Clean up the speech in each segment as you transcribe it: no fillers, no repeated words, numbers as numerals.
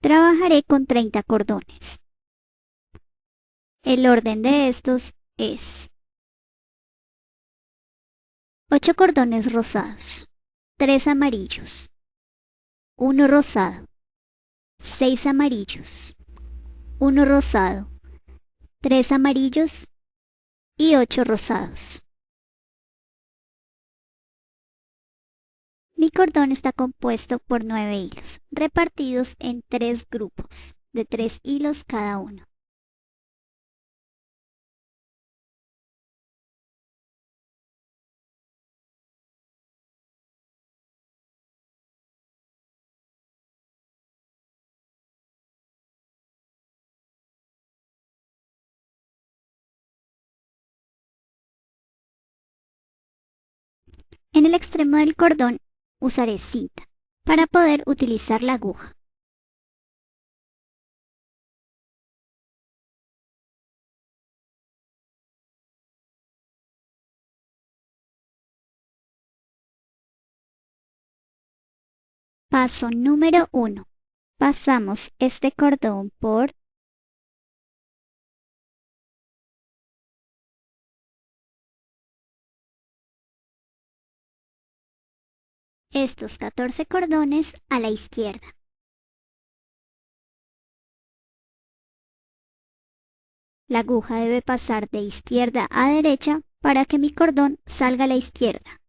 Trabajaré con 30 cordones. El orden de estos es 8 cordones rosados, 3 amarillos, 1 rosado, 6 amarillos, 1 rosado, 3 amarillos y 8 rosados. Mi cordón está compuesto por 9 hilos, repartidos en 3 grupos, de 3 hilos cada uno. En el extremo del cordón usaré cinta para poder utilizar la aguja. Paso número 1. Pasamos este cordón por estos 14 cordones a la izquierda. La aguja debe pasar de izquierda a derecha para que mi cordón salga a la izquierda.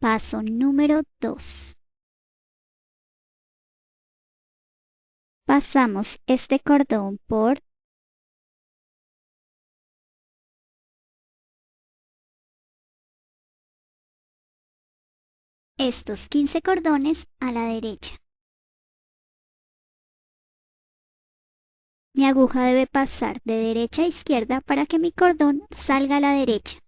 Paso número 2. Pasamos este cordón por estos 15 cordones a la derecha. Mi aguja debe pasar de derecha a izquierda para que mi cordón salga a la derecha.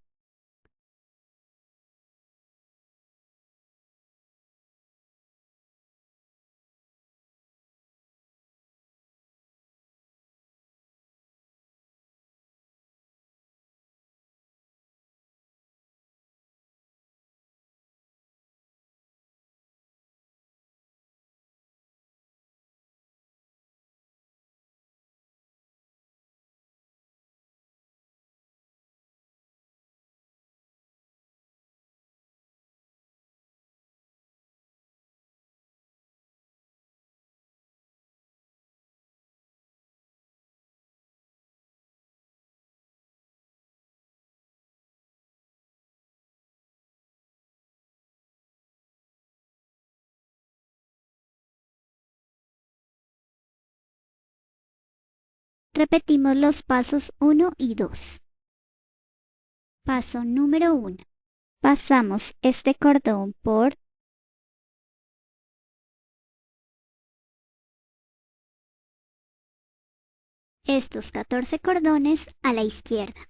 Repetimos los pasos 1 y 2. Paso número 1. Pasamos este cordón por estos 14 cordones a la izquierda.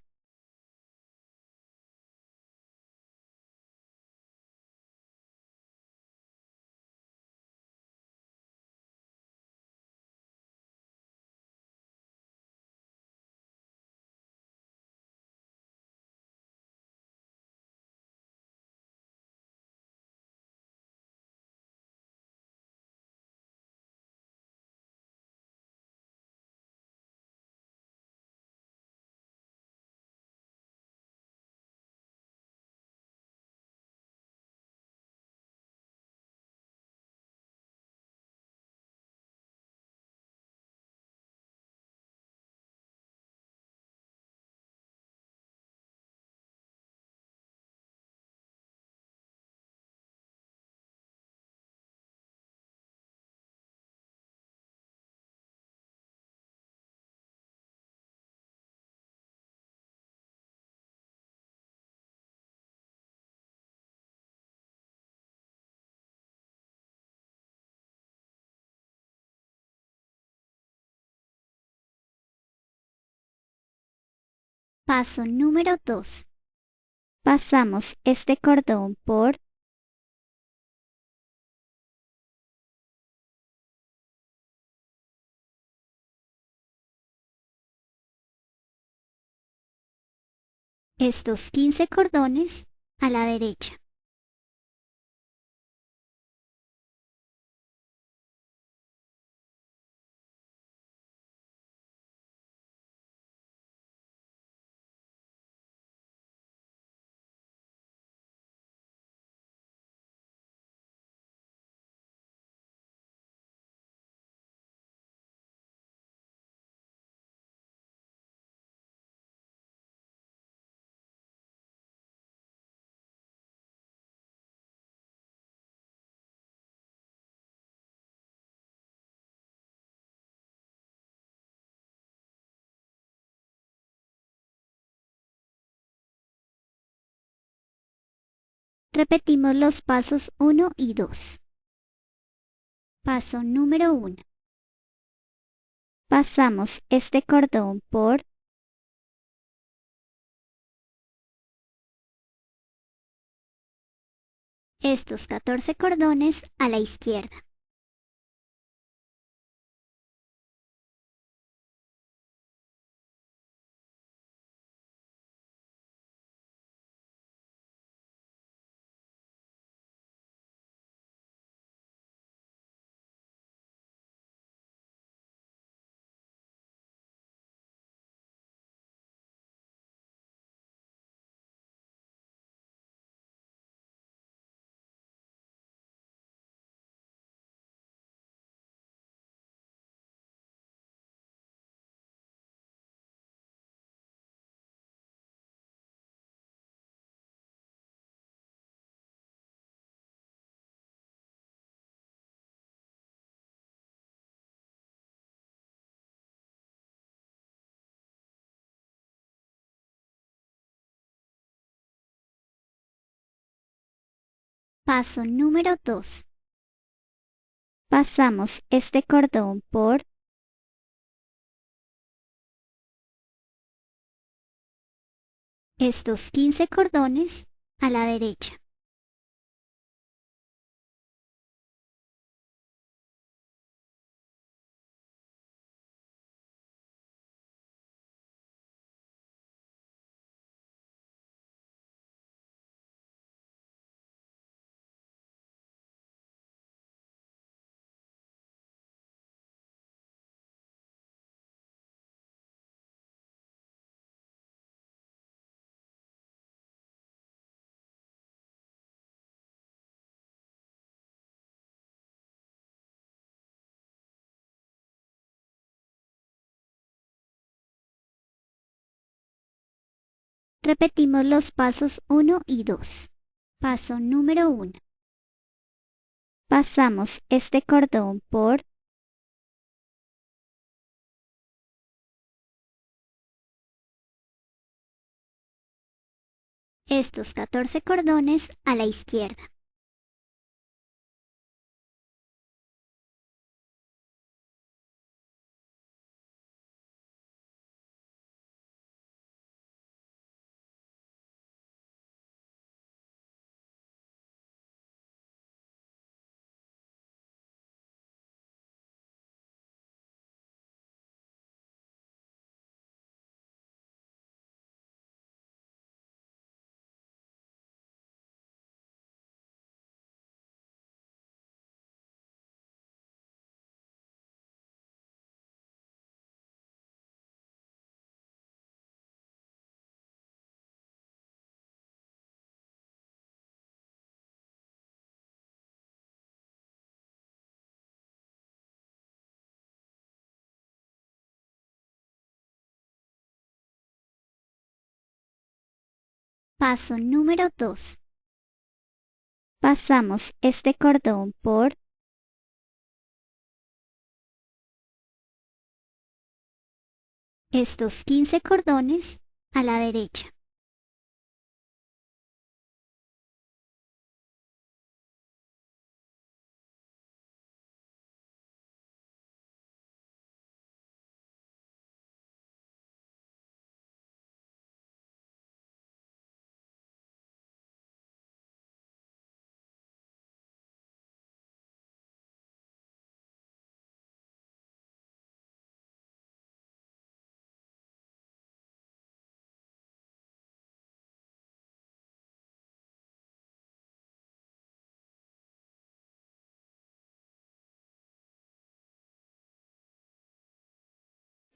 Paso número 2. Pasamos este cordón por estos 15 cordones a la derecha. Repetimos los pasos 1 y 2. Paso número 1. Pasamos este cordón por estos 14 cordones a la izquierda. Paso número 2. Pasamos este cordón por estos 15 cordones a la derecha. Repetimos los pasos 1 y 2. Paso número 1. Pasamos este cordón por estos 14 cordones a la izquierda. Paso número 2. Pasamos este cordón por estos 15 cordones a la derecha.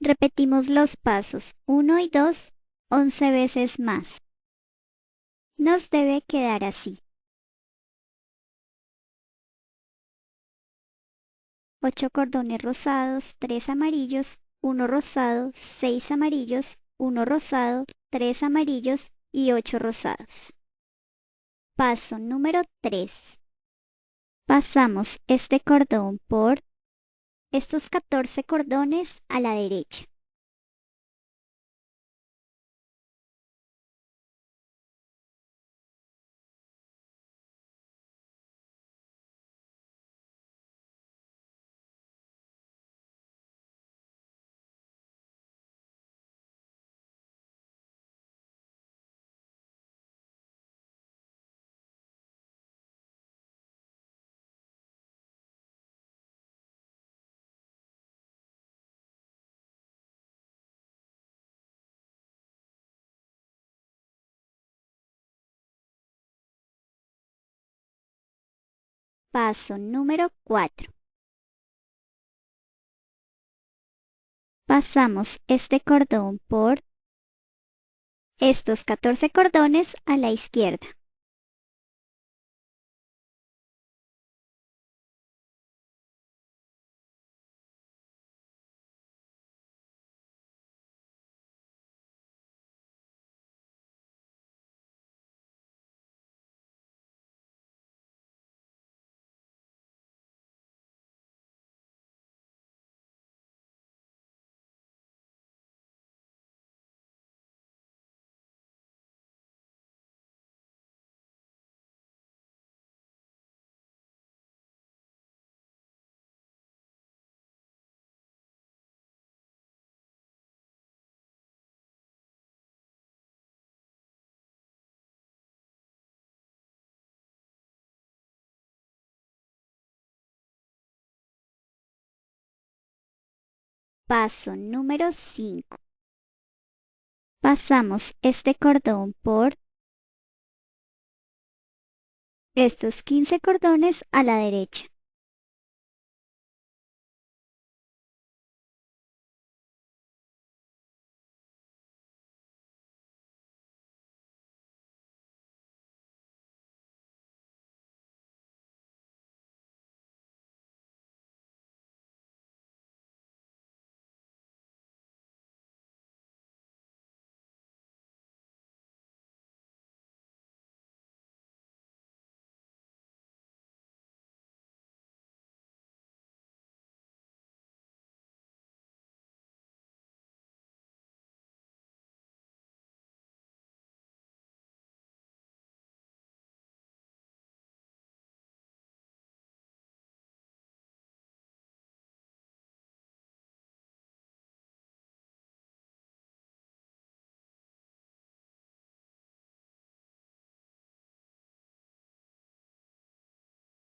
Repetimos los pasos 1 y 2 11 veces más. Nos debe quedar así. 8 cordones rosados, 3 amarillos, 1 rosado, 6 amarillos, 1 rosado, 3 amarillos y 8 rosados. Paso número 3. Pasamos este cordón por estos 14 cordones a la derecha. Paso número 4. Pasamos este cordón por estos 14 cordones a la izquierda. Paso número 5. Pasamos este cordón por estos 15 cordones a la derecha.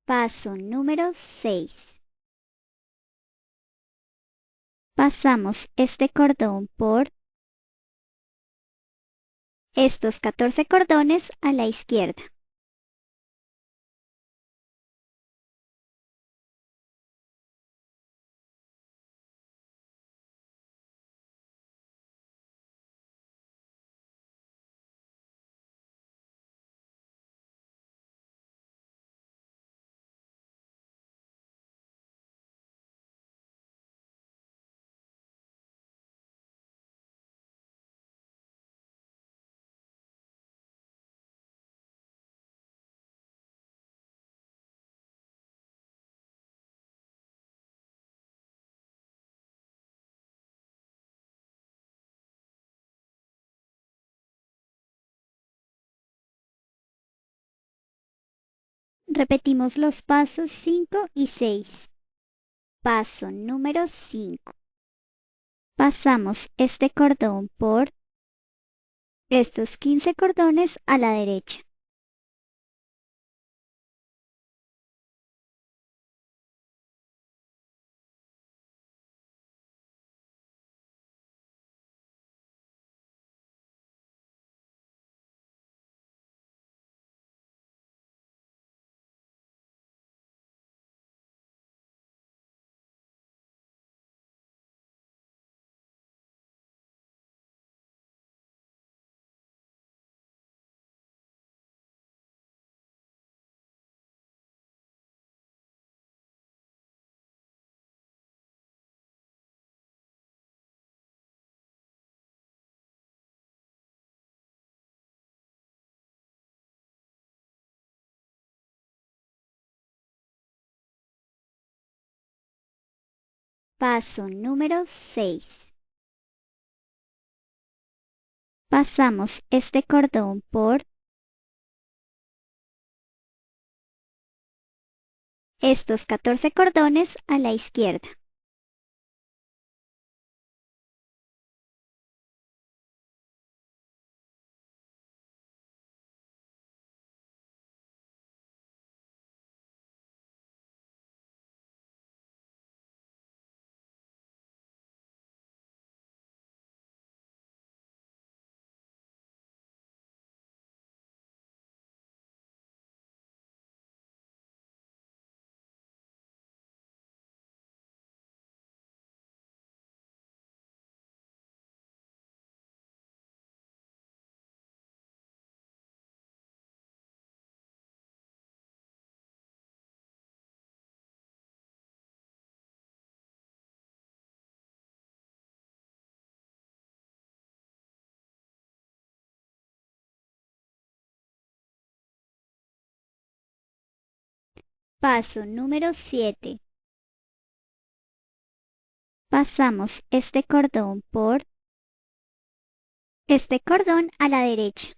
Paso número 6. Pasamos este cordón por estos 14 cordones a la izquierda. Repetimos los pasos 5 y 6. Paso número 5. Pasamos este cordón por estos 15 cordones a la derecha. Paso número 6. Pasamos este cordón por estos 14 cordones a la izquierda. Paso número 7. Pasamos este cordón por este cordón a la derecha.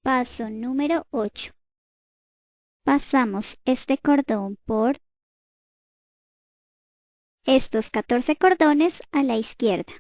Paso número 8. Pasamos este cordón por estos 14 cordones a la izquierda.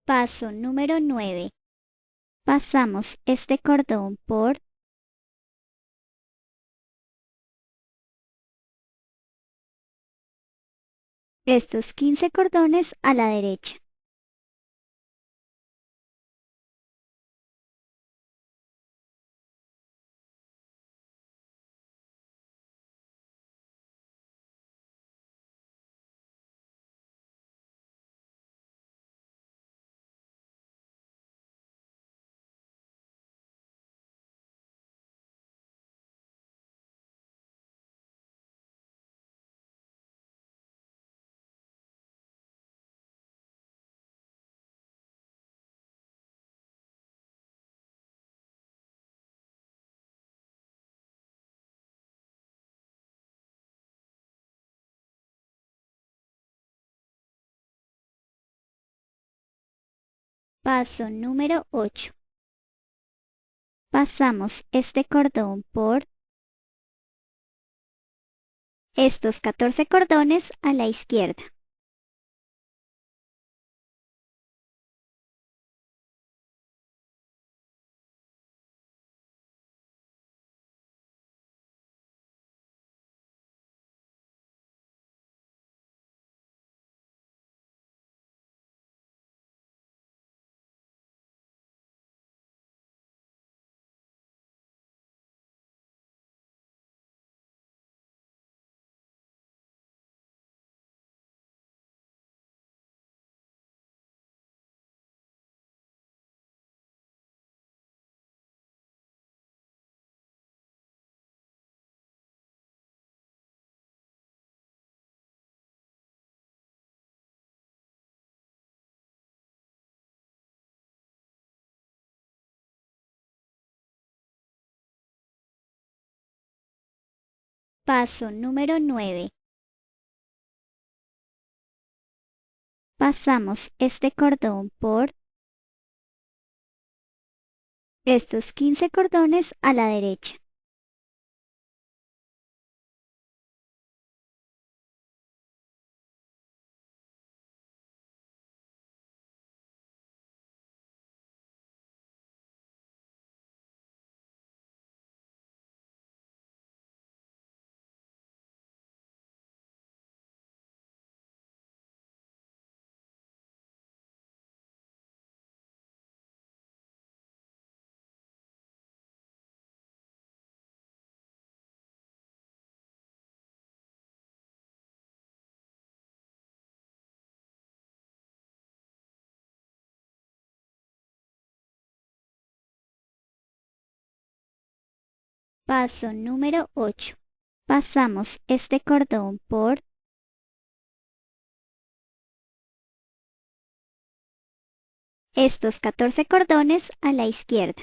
Paso número 9. Pasamos este cordón por estos 15 cordones a la derecha. Paso número 8. Pasamos este cordón por estos 14 cordones a la izquierda. Paso número 9. Pasamos este cordón por estos 15 cordones a la derecha. Paso número 8. Pasamos este cordón por estos 14 cordones a la izquierda.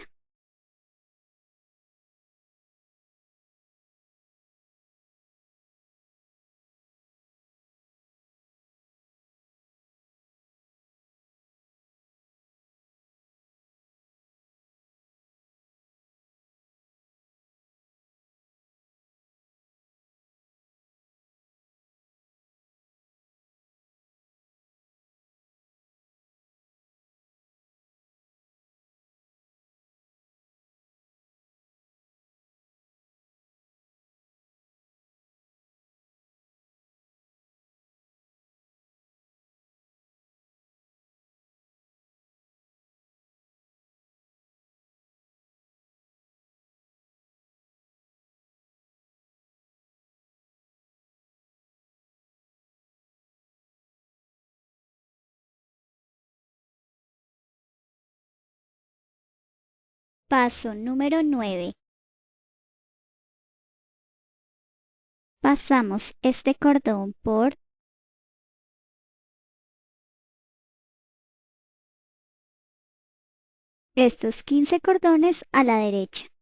Paso número 9. Pasamos este cordón por estos 15 cordones a la derecha.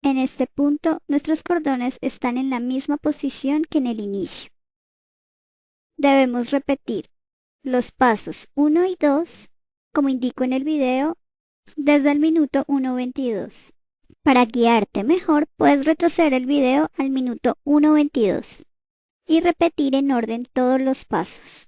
En este punto, nuestros cordones están en la misma posición que en el inicio. Debemos repetir los pasos 1 y 2, como indico en el video, desde el minuto 1:22. Para guiarte mejor, puedes retroceder el video al minuto 1:22 y repetir en orden todos los pasos.